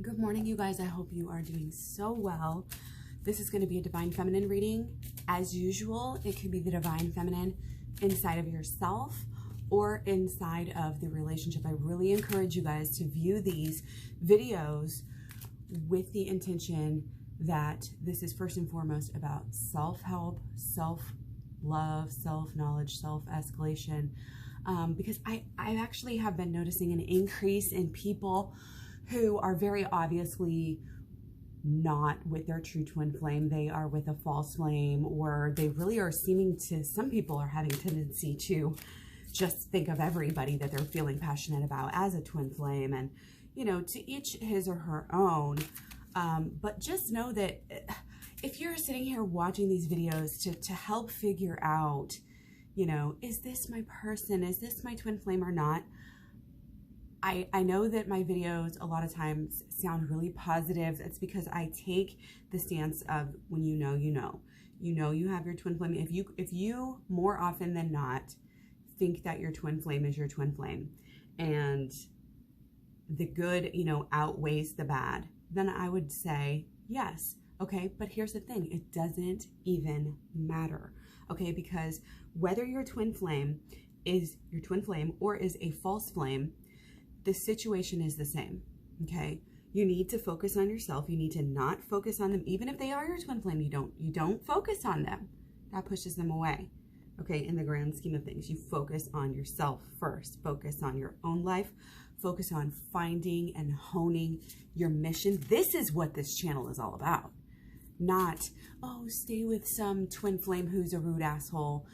Good morning, you guys. I hope you are doing so well. This is going to be a Divine Feminine reading. As usual, it could be the Divine Feminine inside of yourself or inside of the relationship. I really encourage you guys to view these videos with the intention that this is first and foremost about self-help, self-love, self-knowledge, self-escalation. Because I actually have been noticing an increase in people who are very obviously not with their true twin flame. They are with a false flame, or they really are seeming to, some people are having a tendency to just think of everybody that they're feeling passionate about as a twin flame, and, you know, to each his or her own. But just know that if you're sitting here watching these videos to help figure out, you know, is this my person? Is this my twin flame or not? I know that my videos a lot of times sound really positive. It's because I take the stance of when you know, you know. You know you have your twin flame. If you more often than not think that your twin flame is your twin flame and the good, you know, outweighs the bad, then I would say yes. Okay, but here's the thing. It doesn't even matter. Okay, because whether your twin flame is your twin flame or is a false flame, the situation is the same. Okay, you need to focus on yourself. You need to not focus on them. Even if they are your twin flame, you don't focus on them. That pushes them away. Okay, in the grand scheme of things, you focus on yourself first. Focus on your own life. Focus on finding and honing your mission. This is what this channel is all about. Not, oh, stay with some twin flame who's a rude asshole.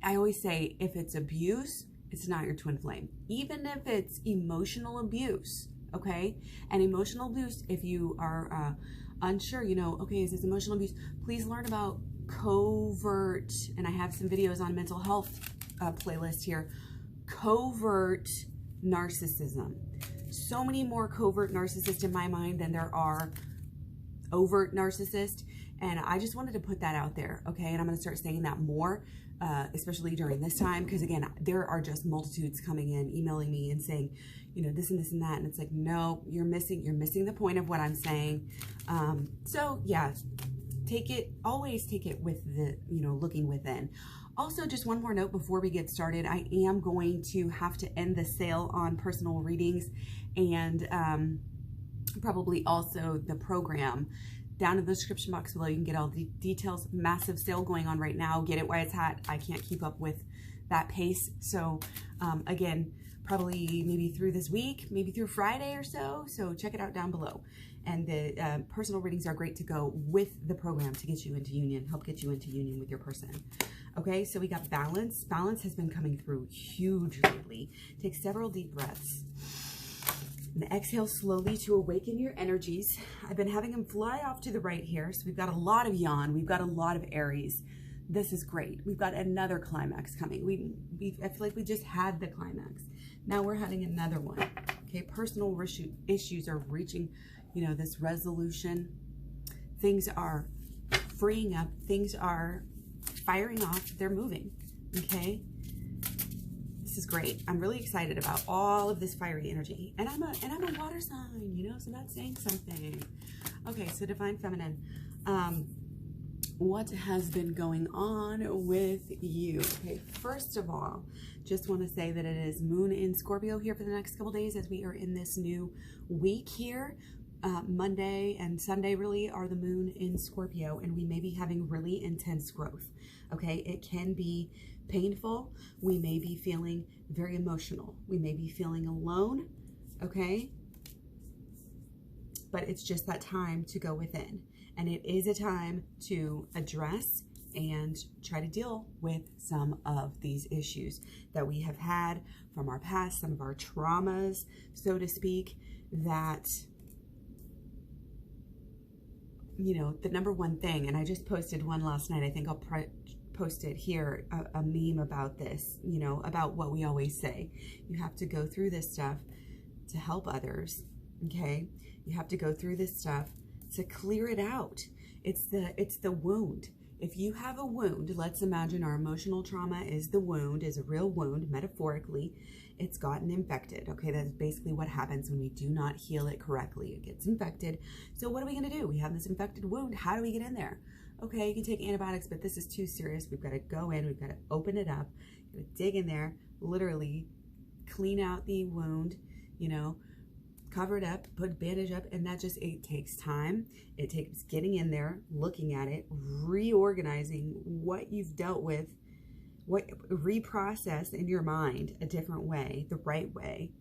I always say, if it's abuse, it's not your twin flame. Even if it's emotional abuse, okay? And emotional abuse, if you are unsure, you know, okay, is this emotional abuse? Please learn about covert, and I have some videos on mental health playlist here, covert narcissism. So many more covert narcissists in my mind than there are overt narcissist, and I just wanted to put that out there, okay? And I'm going to start saying that more, especially during this time, because again, there are just multitudes coming in, emailing me and saying, you know, this and this and that, and it's like, no, you're missing the point of what I'm saying. So yeah, always take it with the, you know, looking within. Also, just one more note before we get started, I am going to have to end the sale on personal readings and probably also the program. Down in the description box below, you can get all the details. Massive sale going on right now. Get it while it's hot. I can't keep up with that pace. So again, probably maybe through this week, maybe through Friday or so. So check it out down below. And the personal readings are great to go with the program to get you into union, help get you into union with your person. Okay, so we got balance. Balance has been coming through huge lately. Take several deep breaths. And exhale slowly to awaken your energies. I've been having them fly off to the right here. So we've got a lot of Yan. We've got a lot of Aries. This is great. We've got another climax coming. I feel like we just had the climax. Now we're having another one. Okay, personal issues are reaching, you know, this resolution. Things are freeing up. Things are firing off. They're moving. Okay. This is great. I'm really excited about all of this fiery energy. And I'm a water sign, you know, so that's saying something. Okay, so Divine Feminine. What has been going on with you? Okay, first of all, just want to say that it is Moon in Scorpio here for the next couple days as we are in this new week here. Monday and Sunday really are the Moon in Scorpio, and we may be having really intense growth. Okay, it can be painful. We may be feeling very emotional. We may be feeling alone. Okay, but it's just that time to go within, and it is a time to address and try to deal with some of these issues that we have had from our past, some of our traumas, so to speak, that, you know, the number one thing, and I just posted one last night, I think I'll post it here, a meme about this, you know, about what we always say. You have to go through this stuff to help others, okay? You have to go through this stuff to clear it out. It's the wound. if you have a wound, let's imagine our emotional trauma is the wound, is a real wound, metaphorically, it's gotten infected. Okay, that's basically what happens when we do not heal it correctly. It gets infected. So what are we going to do? We have this infected wound. How do we get in there? Okay, you can take antibiotics, but this is too serious. We've got to go in. We've got to open it up. Got to dig in there, literally clean out the wound, you know, cover it up, put a bandage up, and that just, it takes time. It takes getting in there, looking at it, reorganizing what you've dealt with, what reprocess in your mind a different way, the right way.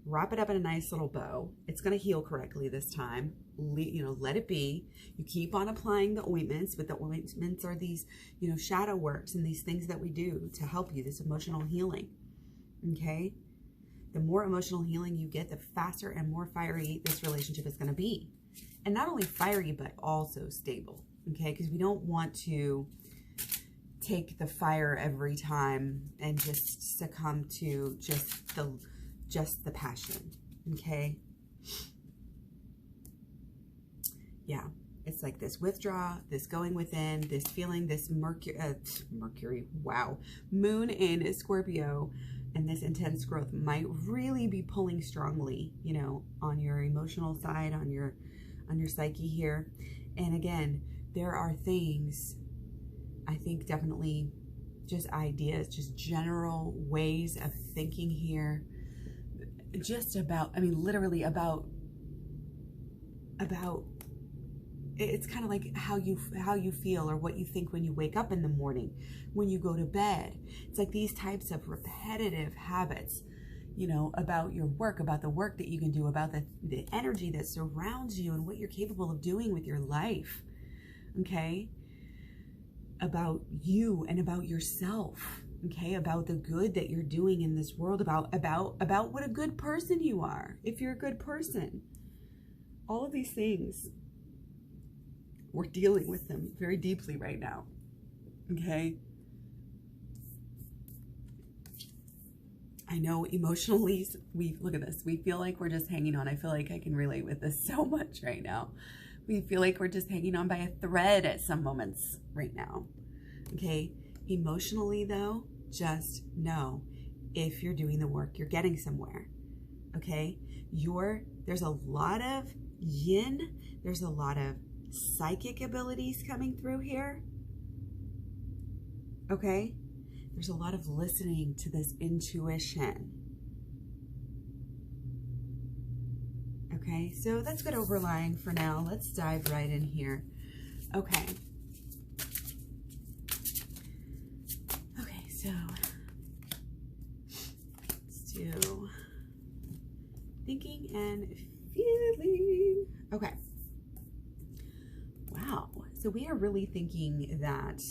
Wrap it up in a nice little bow. It's going to heal correctly this time. You know, let it be. You keep on applying the ointments, but the ointments are these, you know, shadow works and these things that we do to help you, this emotional healing. Okay? The more emotional healing you get, the faster and more fiery this relationship is going to be. And not only fiery, but also stable. Okay? Because we don't want to take the fire every time and just succumb to just the passion. Okay? Yeah. It's like this withdraw, this going within, this feeling, this Mercury, wow. Moon in Scorpio, and this intense growth might really be pulling strongly, you know, on your emotional side, on your psyche here. And again, there are things, I think definitely just ideas, just general ways of thinking here, just about, I mean, literally about it's kind of like how you feel or what you think when you wake up in the morning, when you go to bed. It's like these types of repetitive habits, you know, about your work, about the work that you can do, about the energy that surrounds you and what you're capable of doing with your life. Okay? About you and about yourself. Okay? About the good that you're doing in this world, about what a good person you are, if you're a good person. All of these things, we're dealing with them very deeply right now. Okay? I know emotionally, look at this. We feel like we're just hanging on. I feel like I can relate with this so much right now. We feel like we're just hanging on by a thread at some moments right now. Okay? Emotionally though, just know if you're doing the work, you're getting somewhere. Okay? There's a lot of yin. There's a lot of psychic abilities coming through here. Okay? There's a lot of listening to this intuition. Okay, so that's good overlying for now. Let's dive right in here. Okay. Okay, so let's do thinking and feeling. Okay. Wow. So we are really thinking that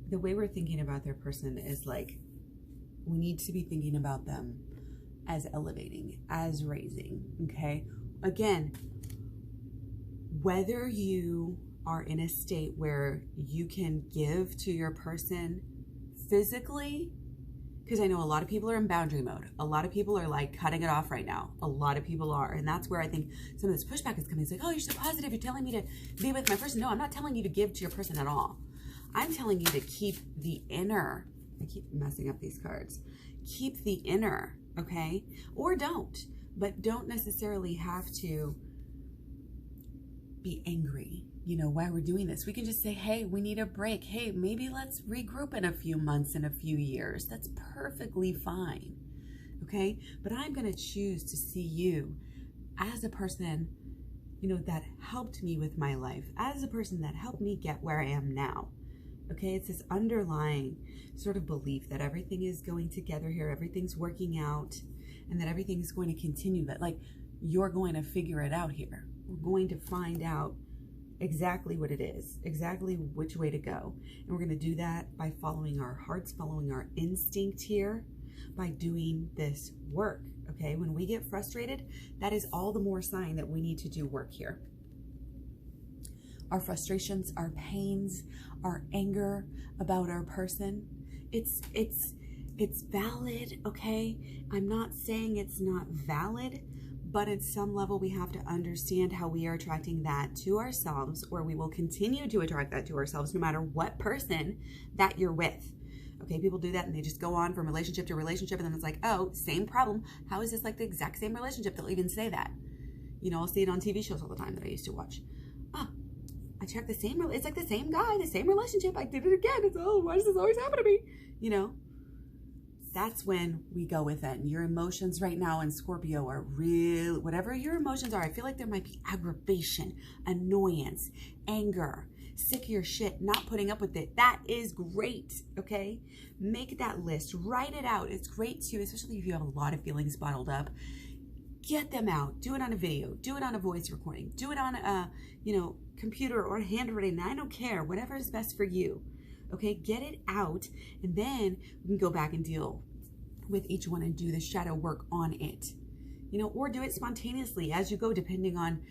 the way we're thinking about their person is like, we need to be thinking about them as elevating, as raising, okay? Again, whether you are in a state where you can give to your person physically, because I know a lot of people are in boundary mode. A lot of people are like cutting it off right now. A lot of people are. And that's where I think some of this pushback is coming. It's like, oh, you're so positive. You're telling me to be with my person. No, I'm not telling you to give to your person at all. I'm telling you to keep the inner. I keep messing up these cards. Keep the inner, okay? Or don't. But don't necessarily have to be angry, you know, why we're doing this. We can just say, hey, we need a break. Hey, maybe let's regroup in a few months, in a few years. That's perfectly fine, okay? But I'm going to choose to see you as a person, you know, that helped me with my life, as a person that helped me get where I am now, okay? It's this underlying sort of belief that everything is going together here, everything's working out, and that everything's going to continue, that like you're going to figure it out here. We're going to find out exactly what it is, exactly which way to go. And we're going to do that by following our hearts, following our instinct here, by doing this work, okay? When we get frustrated, that is all the more sign that we need to do work here. Our frustrations, our pains, our anger about our person, it's valid, okay? I'm not saying it's not valid, But at some level, we have to understand how we are attracting that to ourselves, or we will continue to attract that to ourselves no matter what person that you're with. Okay, people do that and they just go on from relationship to relationship, and then it's like, oh, same problem. How is this like the exact same relationship? They'll even say that. You know, I'll see it on TV shows all the time that I used to watch. Oh, I checked the same, it's like the same guy, the same relationship. I did it again. It's, oh, why does this always happen to me? You know? That's when we go with it. And your emotions right now in Scorpio are real, whatever your emotions are. I feel like there might be aggravation, annoyance, anger, sick of your shit, not putting up with it. That is great, okay? Make that list, write it out. It's great too, especially if you have a lot of feelings bottled up. Get them out. Do it on a video. Do it on a voice recording. Do it on a, computer or handwritten. I don't care. Whatever is best for you. Okay, get it out, and then we can go back and deal with each one and do the shadow work on it, or do it spontaneously as you go, depending on,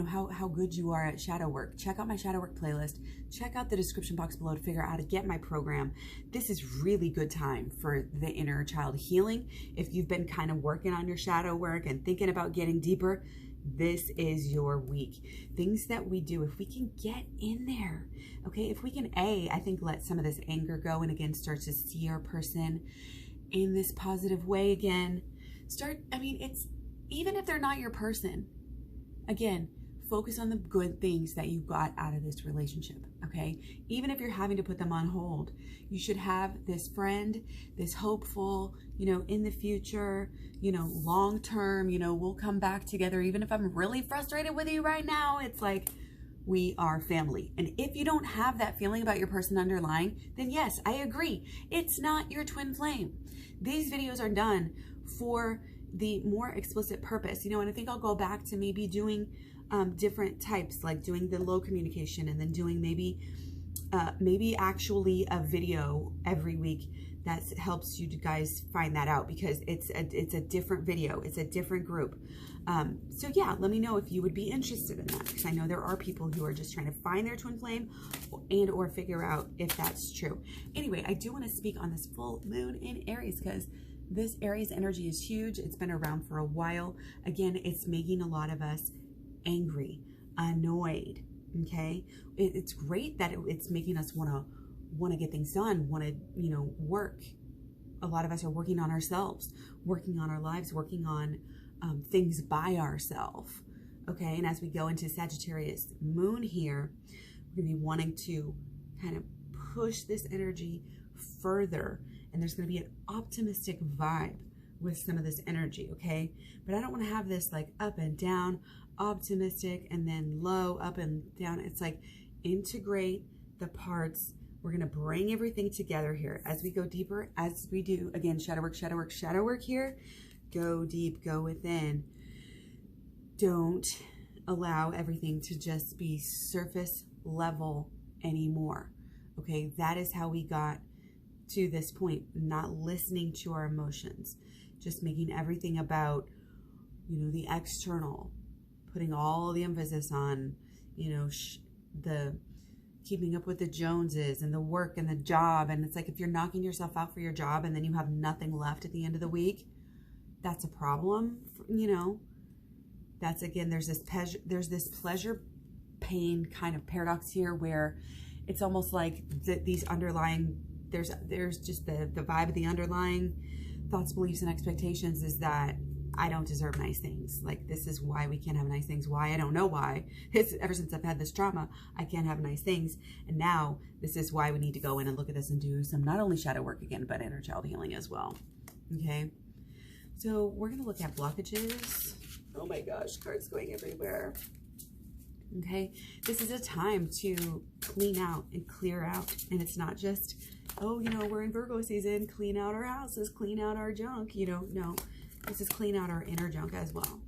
how good you are at shadow work. Check out my shadow work playlist. Check out the description box below to figure out how to get my program. This is really good time for the inner child healing. If you've been kind of working on your shadow work and thinking about getting deeper, this is your week. Things that we do, if we can get in there, okay, if we can, I think let some of this anger go and again start to see our person in this positive way again. It's, even if they're not your person, again, focus on the good things that you got out of this relationship, okay? Even if you're having to put them on hold, you should have this friend, this hopeful, in the future, long term, we'll come back together. Even if I'm really frustrated with you right now, it's like, we are family. And if you don't have that feeling about your person underlying, then yes, I agree. It's not your twin flame. These videos are done for the more explicit purpose, and I think I'll go back to maybe doing different types, like doing the low communication, and then doing maybe actually a video every week that helps you guys find that out, because it's a different video, it's a different group. So yeah, let me know if you would be interested in that, because I know there are people who are just trying to find their twin flame or figure out if that's true. Anyway, I do want to speak on this full moon in Aries, because this Aries energy is huge. It's been around for a while. Again, it's making a lot of us angry, annoyed, okay? It's great that it's making us want to get things done, want to, work. A lot of us are working on ourselves, working on our lives, working on things by ourselves, okay? And as we go into Sagittarius moon here, we're going to be wanting to kind of push this energy further, and there's going to be an optimistic vibe with some of this energy, okay? But I don't want to have this like up and down, optimistic and then low, up and down. It's like integrate the parts. We're going to bring everything together here as we go deeper, as we do, again, shadow work, shadow work, shadow work here. Go deep, go within. Don't allow everything to just be surface level anymore, okay? That is how we got to this point, not listening to our emotions, just making everything about, the external, putting all the emphasis on, the keeping up with the Joneses and the work and the job. And it's like, if you're knocking yourself out for your job and then you have nothing left at the end of the week, that's a problem, That's, again, there's this pleasure pain kind of paradox here, where it's almost like these underlying, there's just the vibe of the underlying thoughts, beliefs, and expectations is that I don't deserve nice things. Like, this is why we can't have nice things. Why? I don't know why. It's ever since I've had this trauma, I can't have nice things. And now this is why we need to go in and look at this and do some, not only shadow work again, but inner child healing as well. Okay. So we're going to look at blockages. Oh my gosh, cards going everywhere. Okay. This is a time to clean out and clear out. And it's not just, oh, we're in Virgo season, clean out our houses, clean out our junk, no. This is clean out our inner junk as well,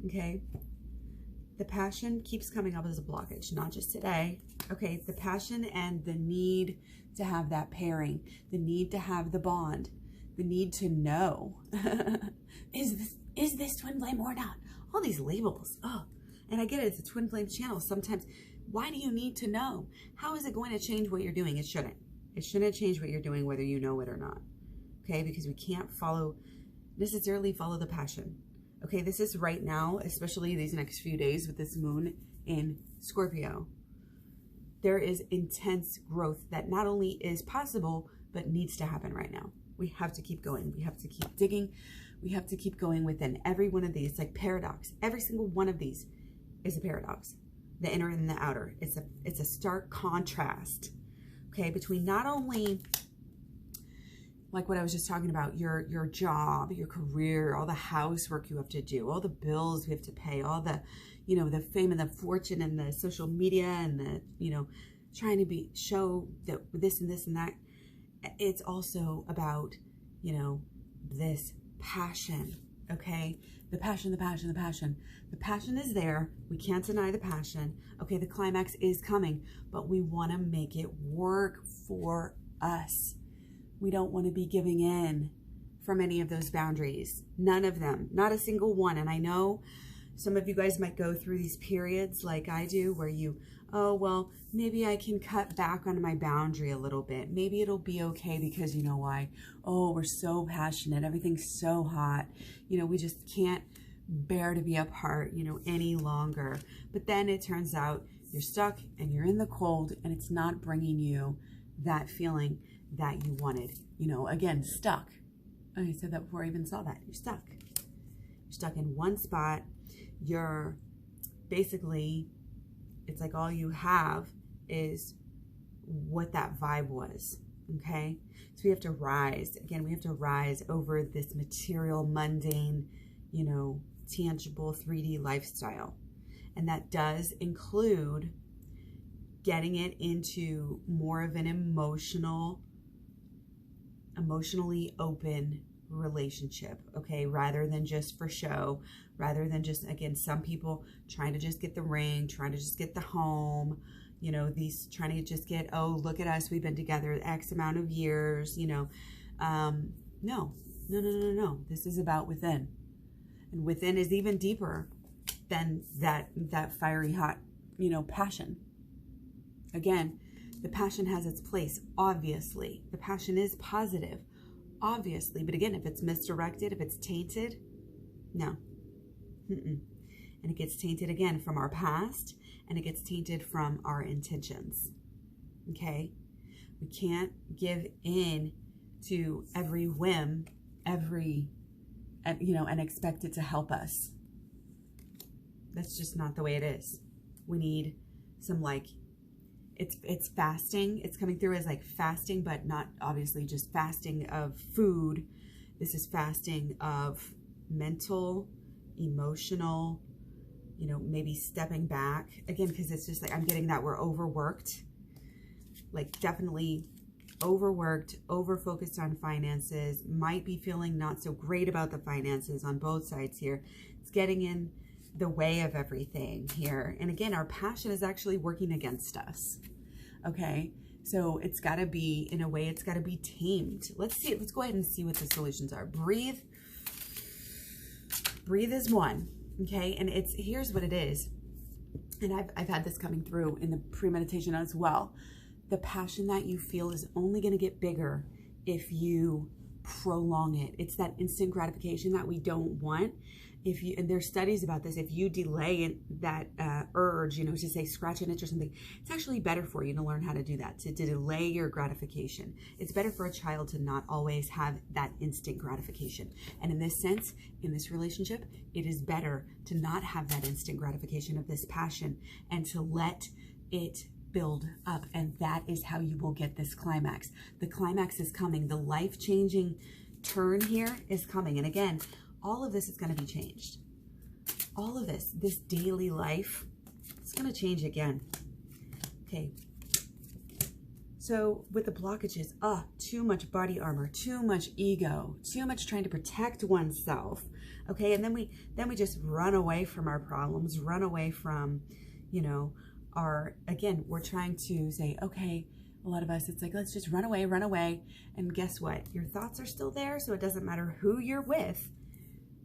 okay? The passion keeps coming up as a blockage, not just today, okay? The passion and the need to have that pairing, the need to have the bond, the need to know, is this twin flame or not? All these labels, oh, and I get it, it's a twin flame channel. Sometimes, why do you need to know? How is it going to change what you're doing? It shouldn't. It shouldn't change what you're doing, whether you know it or not, okay? Because we can't necessarily follow the passion, Okay, this is right now, especially these next few days with this moon in Scorpio. There is intense growth that not only is possible, but needs to happen right now. We have to keep going. We have to keep digging. We have to keep going within every one of these, like paradox. Every single one of these is a paradox. The inner and the outer. It's a stark contrast, okay, between not only like what I was just talking about, your job, your career, all the housework you have to do, all the bills we have to pay, all the, you know, the fame and the fortune and the social media and the, you know, trying to show that this and this and that. It's also about, you know, this passion, okay? The passion, the passion, the passion. The passion is there. We can't deny the passion. Okay, the climax is coming, but we want to make it work for us. We don't want to be giving in from any of those boundaries. None of them. Not a single one. And I know some of you guys might go through these periods like I do where you, oh, well, maybe I can cut back on my boundary a little bit. Maybe it'll be okay because you know why? Oh, we're so passionate. Everything's so hot. You know, we just can't bear to be apart, you know, any longer. But then it turns out you're stuck and you're in the cold and it's not bringing you that feeling that you wanted. You know, again, stuck. I said that before I even saw that. You're stuck. You're stuck in one spot. You're basically, it's like all you have is what that vibe was, okay? So we have to rise. Again, we have to rise over this material, mundane, you know, tangible 3D lifestyle. And that does include getting it into more of an emotionally open relationship, okay, rather than just for show, rather than just, again, some people trying to just get the ring, trying to just get the home, you know, these trying to just get, oh, look at us, we've been together X amount of years, you know. No, this is about within, and within is even deeper than that fiery hot, you know, passion. Again, the passion has its place, obviously. The passion is positive, obviously. But again, if it's misdirected, if it's tainted, no. And it gets tainted again from our past, and it gets tainted from our intentions. Okay? We can't give in to every whim, you know, and expect it to help us. That's just not the way it is. We need some, like, it's fasting. It's coming through as like fasting, but not obviously just fasting of food. This is fasting of mental, emotional, you know, maybe stepping back again, because it's just like I'm getting that we're overworked, like definitely overworked, over-focused on finances, might be feeling not so great about the finances on both sides here. It's getting in the way of everything here. And again, our passion is actually working against us. Okay, so it's got to be, in a way, it's got to be tamed. Let's see, let's go ahead and see what the solutions are. Breathe is one. Okay, and here's what it is. And I've had this coming through in the premeditation as well. The passion that you feel is only going to get bigger if you prolong it. It's that instant gratification that we don't want. And there's studies about this, if you delay that urge, you know, to say scratch an itch or something, it's actually better for you to learn how to do that, to delay your gratification. It's better for a child to not always have that instant gratification. And in this sense, in this relationship, it is better to not have that instant gratification of this passion and to let it build up. And that is how you will get this climax. The climax is coming. The life-changing turn here is coming. And again, all of this is going to be changed. All of this daily life, it's going to change again. Okay. So with the blockages, too much body armor, too much ego, too much trying to protect oneself. Okay. And then we just run away from our problems, run away from, you know, again, we're trying to say, okay, a lot of us, it's like, let's just run away. And guess what? Your thoughts are still there. So it doesn't matter who you're with.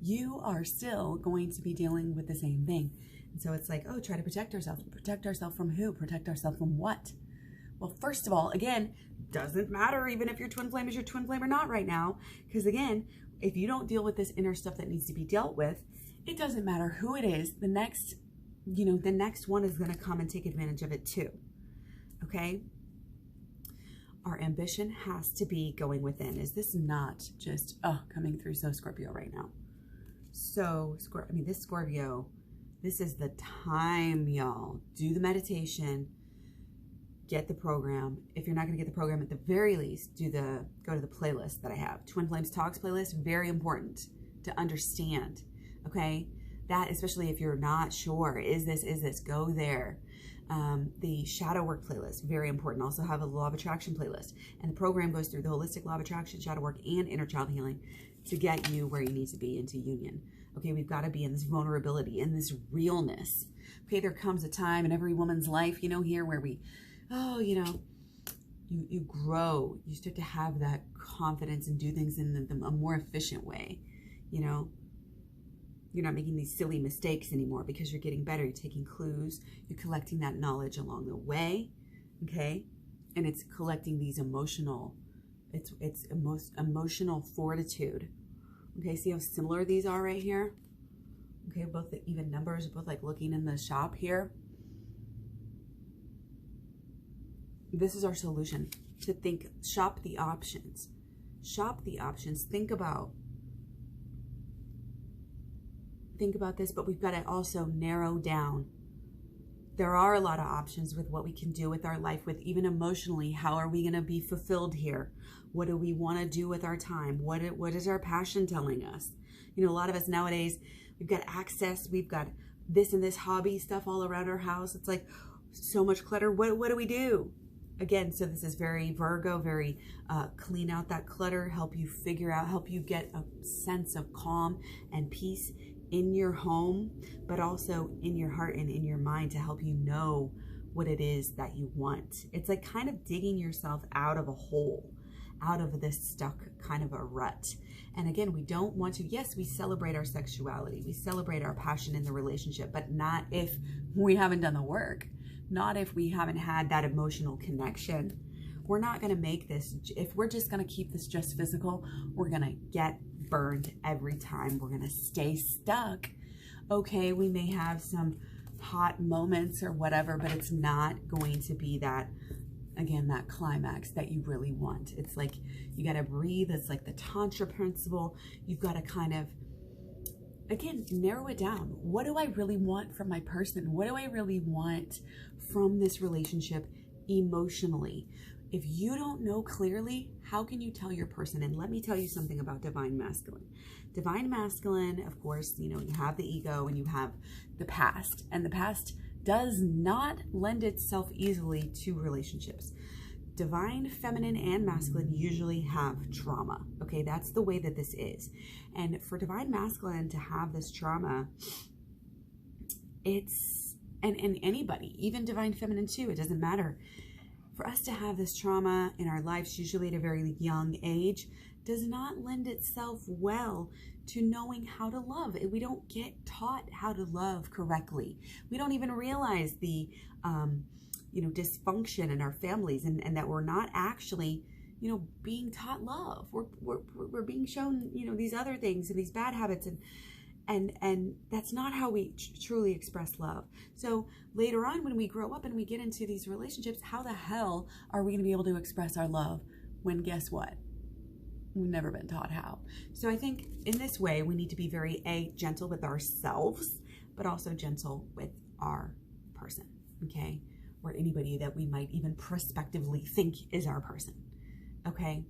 You are still going to be dealing with the same thing. And so it's like, oh, try to protect ourselves. Protect ourselves from who? Protect ourselves from what? Well, first of all, again, doesn't matter even if your twin flame is your twin flame or not right now. Because again, if you don't deal with this inner stuff that needs to be dealt with, it doesn't matter who it is. The next, the next one is going to come and take advantage of it too. Okay? Our ambition has to be going within. Is this not just coming through so Scorpio right now? So, this Scorpio, this is the time, y'all. Do the meditation. Get the program. If you're not going to get the program, at the very least, go to the playlist that I have. Twin Flames Talks playlist, very important to understand. Okay? That, especially if you're not sure, is this, go there. The shadow work playlist, very important. Also have a law of attraction playlist. And the program goes through the holistic law of attraction, shadow work, and inner child healing to get you where you need to be into union. Okay, we've got to be in this vulnerability, in this realness. Okay, there comes a time in every woman's life, here where we, you grow. You start to have that confidence and do things in a more efficient way, You're not making these silly mistakes anymore because you're getting better. You're taking clues. You're collecting that knowledge along the way, okay? And it's collecting these emotional fortitude. Okay, see how similar these are right here? Okay, both the even numbers, both like looking in the shop here. This is our solution, to shop the options. Shop the options. Think about this, but we've got to also narrow down. There are a lot of options with what we can do with our life, with even emotionally. How are we going to be fulfilled here? What do we want to do with our time? What is our passion telling us? A lot of us nowadays, we've got access. We've got this and this hobby stuff all around our house. It's like so much clutter. What do we do? Again, so this is very Virgo, very clean out that clutter, help you figure out, help you get a sense of calm and peace in your home, but also in your heart and in your mind to help you know what it is that you want. It's like kind of digging yourself out of a hole, out of this stuck kind of a rut. And again, we don't want to, yes, we celebrate our sexuality, we celebrate our passion in the relationship, but not if we haven't done the work, not if we haven't had that emotional connection. We're not going to make this, if we're just going to keep this just physical, we're going to get burned every time. We're going to stay stuck. Okay, we may have some hot moments or whatever, but it's not going to be that, again, that climax that you really want. It's like you got to breathe. It's like the Tantra principle. You've got to kind of, again, narrow it down. What do I really want from my person? What do I really want from this relationship emotionally? If you don't know clearly, how can you tell your person? And let me tell you something about Divine Masculine. Divine Masculine, of course, you have the ego and you have the past. And the past does not lend itself easily to relationships. Divine Feminine and Masculine usually have trauma. Okay, that's the way that this is. And for Divine Masculine to have this trauma, it's, and anybody, even Divine Feminine too, it doesn't matter. For us to have this trauma in our lives, usually at a very young age, does not lend itself well to knowing how to love. We don't get taught how to love correctly. We don't even realize the, dysfunction in our families and that we're not actually, being taught love. We're being shown, these other things and these bad habits and that's not how we truly express love. So later on, when we grow up and we get into these relationships, how the hell are we going to be able to express our love when, guess what? We've never been taught how. So I think in this way, we need to be very gentle with ourselves, but also gentle with our person, okay? Or anybody that we might even prospectively think is our person, okay?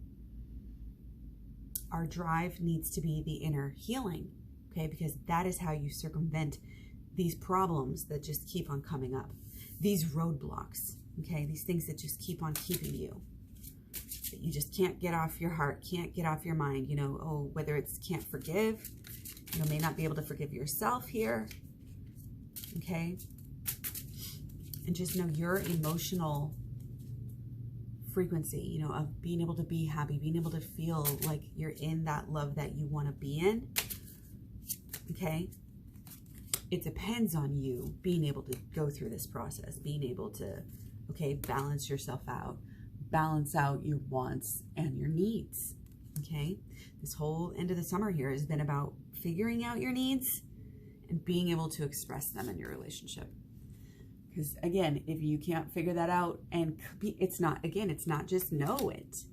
Our drive needs to be the inner healing, okay? Because that is how you circumvent these problems that just keep on coming up. These roadblocks, okay? These things that just keep on keeping you. That you just can't get off your heart, can't get off your mind, whether it's can't forgive, may not be able to forgive yourself here, okay? And just know your emotional frequency, of being able to be happy, being able to feel like you're in that love that you want to be in, okay? It depends on you being able to go through this process, being able to, okay, balance yourself out, balance out your wants and your needs, okay? This whole end of the summer here has been about figuring out your needs and being able to express them in your relationship. Because again, if you can't figure that out, and it's not just know it.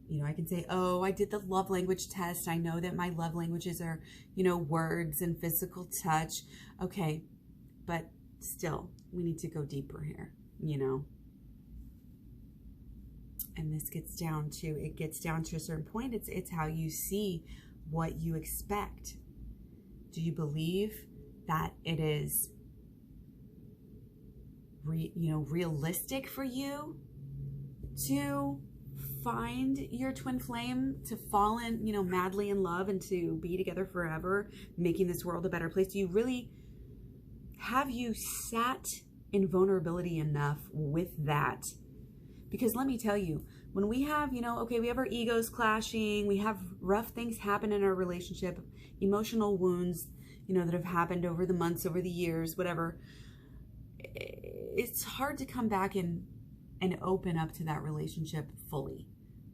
You know, I can say, oh, I did the love language test. I know that my love languages are, you know, words and physical touch. Okay, but still, we need to go deeper here, you know. And this gets down to a certain point. It's how you see what you expect. Do you believe that it is realistic for you to find your twin flame, to fall in, you know, madly in love, and to be together forever, making this world a better place? Do you really, have you sat in vulnerability enough with that? Because let me tell you, when we have, you know, okay, we have our egos clashing, we have rough things happen in our relationship, emotional wounds, you know, that have happened over the months, over the years, whatever, it's hard to come back and open up to that relationship fully.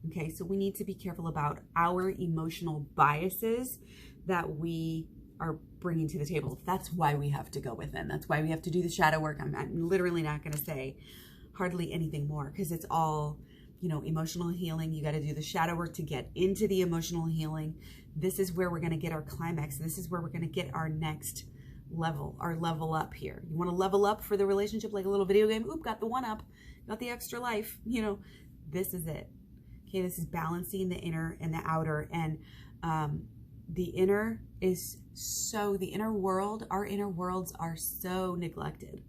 Okay, so we need to be careful about our emotional biases that we are bringing to the table. That's why we have to go within. That's why we have to do the shadow work. I'm literally not going to say hardly anything more, because it's all, you know, emotional healing. You got to do the shadow work to get into the emotional healing. This is where we're going to get our climax. This is where we're going to get our next level, our level up here. You want to level up for the relationship like a little video game? Oop, got the one up, got the extra life. You know, this is it. Okay, this is balancing the inner and the outer. And the inner is the inner world, our inner worlds are so neglected.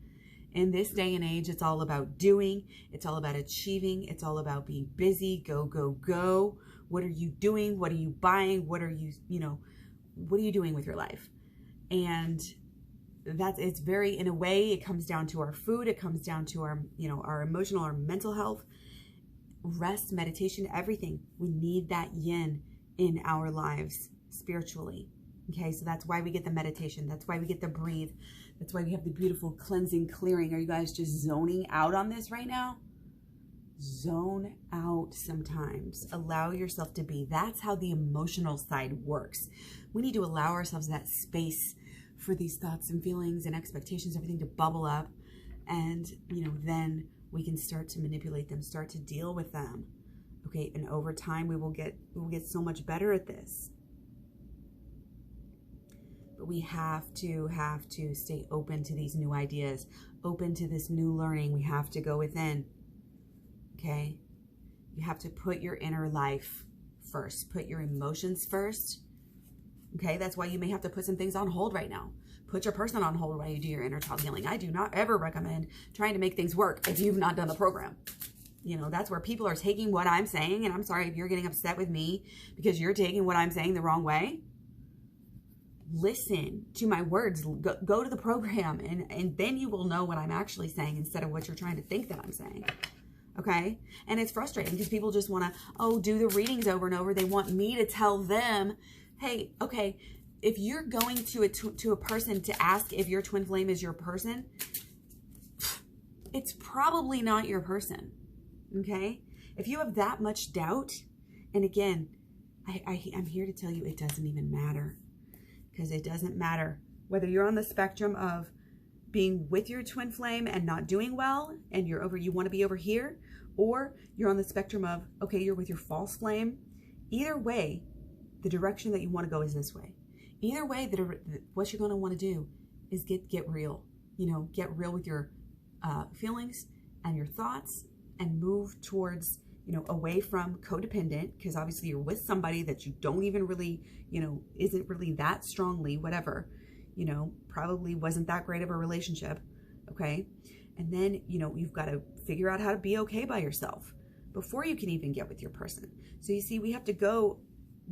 In this day and age, it's all about doing. It's all about achieving. It's all about being busy. Go, go, go. What are you doing? What are you buying? What are you, you know, what are you doing with your life? And it's very, in a way, it comes down to our food. It comes down to our, you know, our emotional, our mental health, rest, meditation, everything. We need that yin in our lives spiritually. Okay, so that's why we get the meditation. That's why we get the breathe. That's why we have the beautiful cleansing, clearing. Are you guys just zoning out on this right now? Zone out sometimes. Allow yourself to be. That's how the emotional side works. We need to allow ourselves that space for these thoughts and feelings and expectations, everything to bubble up. And, you know, then we can start to manipulate them, start to deal with them. Okay, and over time we will get so much better at this. But we have to stay open to these new ideas, open to this new learning. We have to go within. Okay? You have to put your inner life first. Put your emotions first. Okay? That's why you may have to put some things on hold right now. Put your person on hold while you do your inner child healing. I do not ever recommend trying to make things work if you've not done the program. You know, that's where people are taking what I'm saying, and I'm sorry if you're getting upset with me because you're taking what I'm saying the wrong way. Listen to my words. Go to the program, and then you will know what I'm actually saying instead of what you're trying to think that I'm saying. Okay? And it's frustrating because people just want to, do the readings over and over. They want me to tell them, hey, okay, if you're going to a person to ask if your twin flame is your person, it's probably not your person. Okay? If you have that much doubt, and again, I'm here to tell you it doesn't even matter. Because it doesn't matter whether you're on the spectrum of being with your twin flame and not doing well, and you want to be over here, or you're on the spectrum of, okay, you're with your false flame. Either way, the direction that you want to go is this way. Either way, what you're going to want to do is get real. You know, get real with your feelings and your thoughts, and move towards, you know, away from codependent, because obviously you're with somebody that you don't even really, you know, isn't really that strongly, whatever, you know, probably wasn't that great of a relationship. Okay. And then, you know, you've got to figure out how to be okay by yourself before you can even get with your person. So you see, we have to go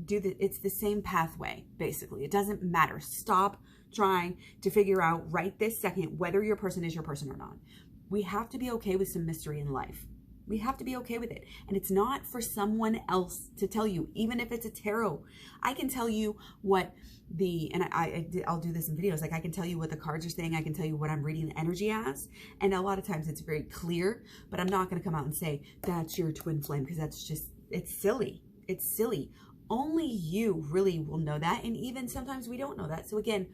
it's the same pathway, basically. It doesn't matter. Stop trying to figure out right this second whether your person is your person or not. We have to be okay with some mystery in life. We have to be okay with it. And it's not for someone else to tell you, even if it's a tarot. I can tell you what I'll do this in videos. Like, I can tell you what the cards are saying. I can tell you what I'm reading the energy as. And a lot of times it's very clear, but I'm not going to come out and say, that's your twin flame, because that's just, it's silly. It's silly. Only you really will know that. And even sometimes we don't know that. So again,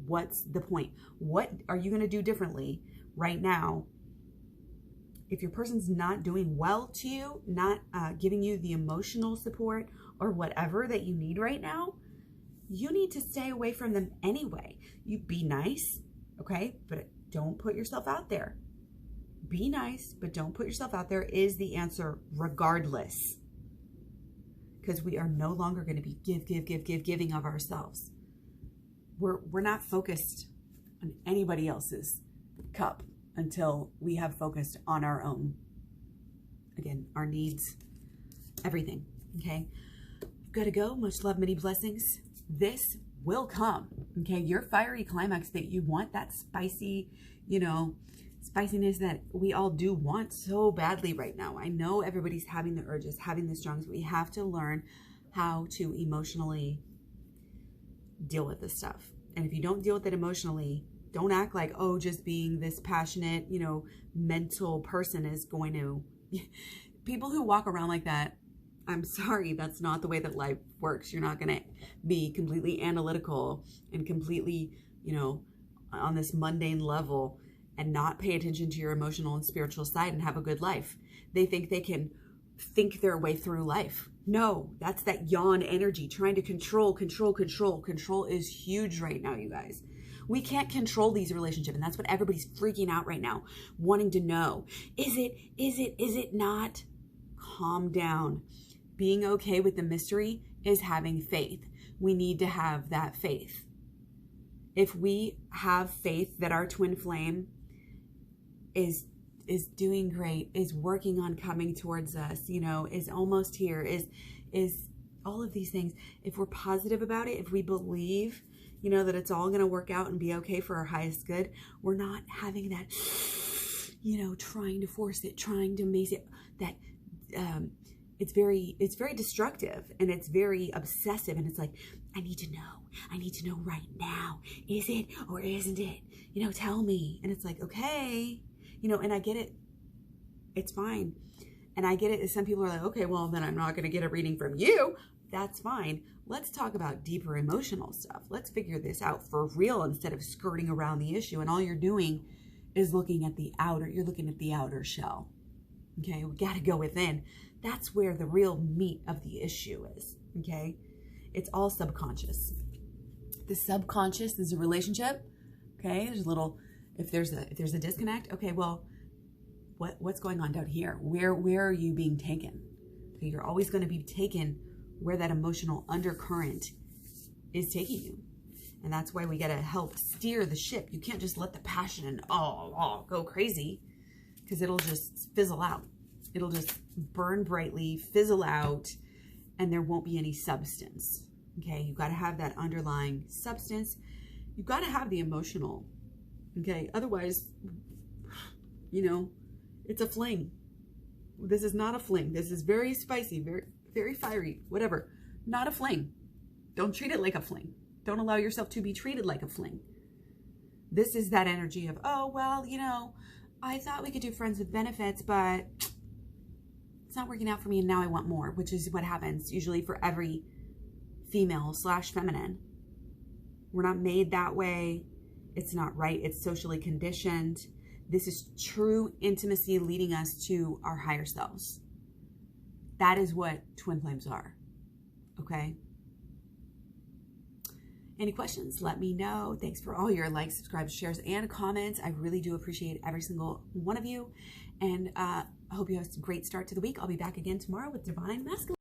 What's the point? What are you going to do differently right now? If your person's not doing well to you, not giving you the emotional support or whatever that you need right now, you need to stay away from them anyway. You be nice, okay? But don't put yourself out there. Be nice, but don't put yourself out there is the answer regardless. Because we are no longer going to be giving of ourselves. We're not focused on anybody else's cup until we have focused on our own. Again, our needs, everything, okay? I've got to go. Much love, many blessings. This will come, okay? Your fiery climax that you want, that spicy, spiciness that we all do want so badly right now. I know everybody's having the urges, having the strongs, but we have to learn how to emotionally deal with this stuff. And if you don't deal with it emotionally, don't act like, oh, just being this passionate, mental person is going to... People who walk around like that, I'm sorry, that's not the way that life works. You're not going to be completely analytical and completely, on this mundane level and not pay attention to your emotional and spiritual side and have a good life. They think they can think their way through life. No, that's that yawn energy, trying to control. Control is huge right now, you guys. We can't control these relationships, and that's what everybody's freaking out right now, wanting to know. Is it not? Calm down. Being okay with the mystery is having faith. We need to have that faith. If we have faith that our twin flame is doing great, is working on coming towards us, is almost here, is all of these things. If we're positive about it, if we believe, that it's all going to work out and be okay for our highest good, we're not having that, trying to force it, trying to make it, that it's very destructive and it's very obsessive. And it's like, I need to know right now. Is it or isn't it? Tell me. And it's like, okay, and I get it. It's fine. And I get it. Some people are like, okay, well, then I'm not going to get a reading from you. That's fine. Let's talk about deeper emotional stuff. Let's figure this out for real instead of skirting around the issue. And all you're doing is looking at the outer. You're looking at the outer shell. Okay, we got to go within. That's where the real meat of the issue is. Okay, it's all subconscious. The subconscious is a relationship. Okay, there's a little. If there's a disconnect. Okay, well, what's going on down here? Where are you being taken? Okay, you're always going to be taken where that emotional undercurrent is taking you. And that's why we got to help steer the ship. You can't just let the passion and go crazy, because it'll just fizzle out. It'll just burn brightly, fizzle out, and there won't be any substance. Okay, you've got to have that underlying substance. You've got to have the emotional. Okay, otherwise, it's a fling. This is not a fling. This is very spicy, very fiery, whatever. Not a fling. Don't treat it like a fling. Don't allow yourself to be treated like a fling. This is that energy of, oh, well, I thought we could do friends with benefits, but it's not working out for me and now I want more, which is what happens usually for every female/feminine. We're not made that way. It's not right. It's socially conditioned. This is true intimacy leading us to our higher selves. That is what twin flames are. Okay? Any questions? Let me know. Thanks for all your likes, subscribes, shares, and comments. I really do appreciate every single one of you. And I hope you have a great start to the week. I'll be back again tomorrow with Divine Masculine.